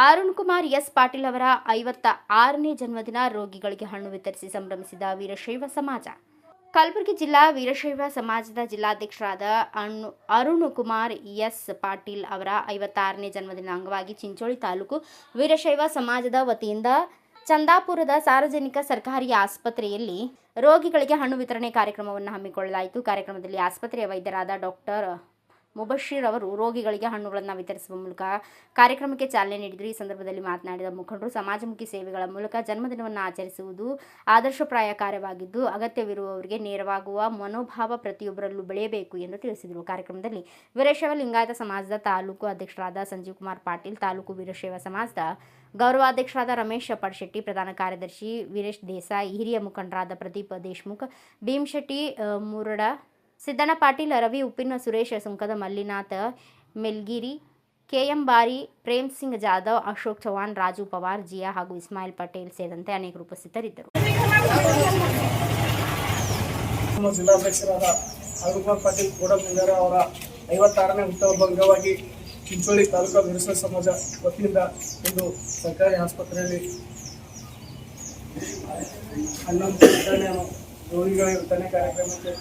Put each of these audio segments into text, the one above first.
Arun Kumar S Patil ಅವರ 56ನೇ ಜನ್ಮದಿನ ರೋಗಿಗಳಿಗೆ ಹಣ್ಣು ವಿತರಿಸಿ ಸಂಭ್ರಮಿಸಿದ ವೀರಶೈವ ಸಮಾಜ. ಕಲಬುರಗಿ ಜಿಲ್ಲಾ ವೀರಶೈವ ಸಮಾಜದ ಜಿಲ್ಲಾಧ್ಯಕ್ಷರಾದ ಅರುಣ್ ಕುಮಾರ್ ಎಸ್ ಪಾಟೀಲ್ ಅವರ 56ನೇ ಜನ್ಮದಿನ ಅಂಗವಾಗಿ ಚಿಂಚೋಳಿ ತಾಲೂಕು ವೀರಶೈವ ಸಮಾಜದ ವತಿಯಿಂದ ಚಂದಾಪುರದ ಸಾರ್ವಜನಿಕ ಸರ್ಕಾರಿ ಆಸ್ಪತ್ರೆಯಲ್ಲಿ ರೋಗಿಗಳಿಗೆ ಹಣ್ಣು ವಿತರಣೆ ಕಾರ್ಯಕ್ರಮವನ್ನು ಹಮ್ಮಿಕೊಳ್ಳಲಾಯಿತು. ಕಾರ್ಯಕ್ರಮದಲ್ಲಿ ಆಸ್ಪತ್ರೆಯ ವೈದ್ಯರಾದ ಡಾಕ್ಟರ್ ಮುಬಶೀರ್ ಅವರು ರೋಗಿಗಳಿಗೆ ಹಣ್ಣುಗಳನ್ನು ವಿತರಿಸುವ ಮೂಲಕ ಕಾರ್ಯಕ್ರಮಕ್ಕೆ ಚಾಲನೆ ನೀಡಿದರು. ಈ ಸಂದರ್ಭದಲ್ಲಿ ಮಾತನಾಡಿದ ಮುಖಂಡರು, ಸಮಾಜಮುಖಿ ಸೇವೆಗಳ ಮೂಲಕ ಜನ್ಮದಿನವನ್ನು ಆಚರಿಸುವುದು ಆದರ್ಶಪ್ರಾಯ ಕಾರ್ಯವಾಗಿದ್ದು, ಅಗತ್ಯವಿರುವವರಿಗೆ ನೆರವಾಗುವ ಮನೋಭಾವ ಪ್ರತಿಯೊಬ್ಬರಲ್ಲೂ ಬೆಳೆಯಬೇಕು ಎಂದು ತಿಳಿಸಿದರು. ಕಾರ್ಯಕ್ರಮದಲ್ಲಿ ವೀರಶೈವ ಲಿಂಗಾಯತ ಸಮಾಜದ ತಾಲೂಕು ಅಧ್ಯಕ್ಷರಾದ ಸಂಜೀವ್ ಕುಮಾರ್ ಪಾಟೀಲ್, ತಾಲೂಕು ವೀರಶೈವ ಸಮಾಜದ ಗೌರವಾಧ್ಯಕ್ಷರಾದ ರಮೇಶ್ ಪಡ್ಶೆಟ್ಟಿ, ಪ್ರಧಾನ ಕಾರ್ಯದರ್ಶಿ ವೀರೇಶ್ ದೇಸಾಯಿ, ಹಿರಿಯ ಮುಖಂಡರಾದ ಪ್ರದೀಪ್ ದೇಶ್ಮುಖ್, ಭೀಮಶೆಟ್ಟಿ ಮುರಡ, ಸಿದ್ದಣ್ಣ ಪಾಟೀಲ್, ರವಿ ಉಪ್ಪಿನ, ಸುರೇಶ್ ಸುಂಕದ, ಮಲ್ಲಿನಾಥ್ ಮೆಲ್ಗಿರಿ, ಕೆಎಂ ಬಾರಿ, ಪ್ರೇಮ್ ಸಿಂಗ್ ಜಾಧವ್, ಅಶೋಕ್ ಚೌಹಾಣ್, ರಾಜು ಪವಾರ್, ಜಿಯಾ ಹಾಗೂ ಇಸ್ಮಾಯಿಲ್ ಪಟೇಲ್ ಸೇರಿದಂತೆ ಅನೇಕರು ಉಪಸ್ಥಿತರಿದ್ದರು. ಜಿಲ್ಲಾಧ್ಯಕ್ಷರಾದ ಅರುಣ್ ಕುಮಾರ್ ಪಾಟೀಲ್ ಕೋಡಂಗರ ಅವರ 56ನೇ ಹುಟ್ಟುಹಬ್ಬ ಅಂಗವಾಗಿ ಚಿಂಚೋಳಿ ತಾಲೂಕು ವೀರಶೈವ ಸಮಾಜ ವತಿಯಿಂದ ಇಂದು ಸರ್ಕಾರಿ ಆಸ್ಪತ್ರೆಯಲ್ಲಿ ಹಣ್ಣು ವಿತರಣೆಯನ್ನು ರೋಗಿಗಳ ವಿತರಣೆ ಕಾರ್ಯಕ್ರಮಕ್ಕೆ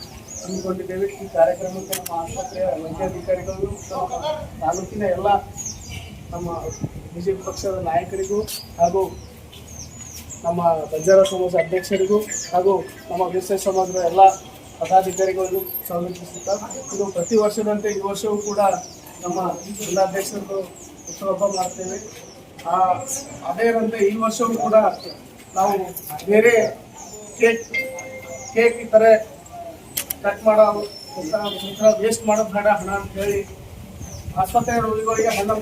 ಹಮ್ಮಿಕೊಂಡಿದ್ದೇವೆ. ಈ ಕಾರ್ಯಕ್ರಮಕ್ಕೆ ನಮ್ಮ ಆಸ್ಪತ್ರೆಯ ವೈದ್ಯಾಧಿಕಾರಿಗಳು ತಾಲೂಕಿನ ಎಲ್ಲ ನಮ್ಮ ಬಿಜೆಪಿ ಪಕ್ಷದ ನಾಯಕರಿಗೂ ಹಾಗೂ ನಮ್ಮ ಬಂಜಾರ ಸಮಾಜ ಅಧ್ಯಕ್ಷರಿಗೂ ಹಾಗೂ ನಮ್ಮ ವೀರಶೈವ ಸಮಾಜದ ಎಲ್ಲ ಪದಾಧಿಕಾರಿಗಳನ್ನು ಸ್ವಾಗತಿಸುತ್ತಾರೆ. ಇದು ಪ್ರತಿ ವರ್ಷದಂತೆ ಈ ವರ್ಷವೂ ಕೂಡ ನಮ್ಮ ಜಿಲ್ಲಾಧ್ಯಕ್ಷರು ಹುಟ್ಟುಹಬ್ಬ ಮಾಡ್ತೇವೆ. ಅದೇನಂತೆ ಈ ವರ್ಷವೂ ಕೂಡ ನಾವು ಬೇರೆ ಕೇಕ್ ಈ ಥರ ಕಟ್ ಮಾಡೋ ವೇಸ್ಟ್ ಮಾಡೋದು ಬೇಡ ಹಣ ಅಂತ ಹೇಳಿ ಆಸ್ಪತ್ರೆ ರೋಗಿಗಳಿಗೆ ಹಣ್ಣು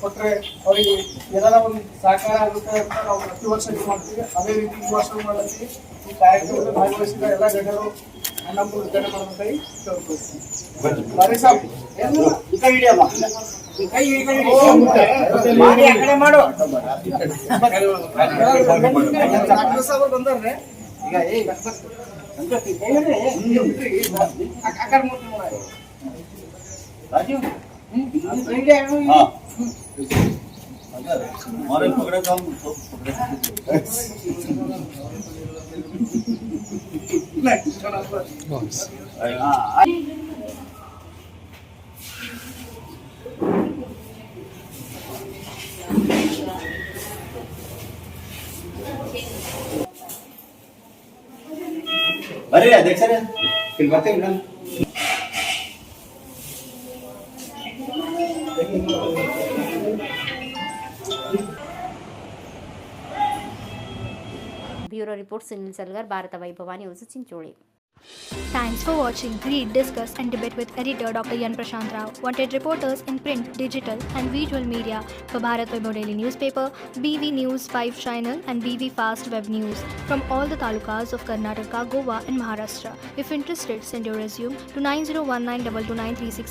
ಕೊಟ್ಟರೆ ಅವರಿಗೆ ಏನಾರ ಒಂದು ಸಹಕಾರ ಆಗುತ್ತೆ ಅಂತ ನಾವು ಪ್ರತಿ ವರ್ಷ ಇದು ಮಾಡ್ತೀವಿ. ಅದೇ ರೀತಿ ಈ ವರ್ಷ ಮಾಡತ್ತೀವಿ. ಈ ಕಾರ್ಯಕ್ರಮದಲ್ಲಿ ಭಾಗವಹಿಸಿದ ಎಲ್ಲ ಗಣ್ಯರು ಹಣ್ಣು ವಿತರಣೆ ಮಾಡಬೇಕಾಗಿ ಕೇಳ್ಕೊಳ್ತೀವಿ. ಬಾರಿ ಸಾಬ್ ಬಂದ್ರೆ ಈಗ ಬರ್ರಿ ಅಧ್ಯಕ್ಷರೇ, ಇಲ್ಲಿ ಬರ್ತೇವೆ ನಾನು. ಬ್ಯೂರೋ ರಿಪೋರ್ಟ್ ಸುನಿಲ್ ಸಲ್ಗರ್, ಭಾರತ ವೈಭವ news, Chincholi. Thanks for watching. Read, discuss and debate with editor Dr. Yan Prashant Rao. Wanted reporters in print, digital and visual media for Bharat Vaibhav Daily Newspaper, BV News 5 Channel and BV Fast Web News from all the talukas of Karnataka, Goa and Maharashtra. If interested, send your resume to 9019229369.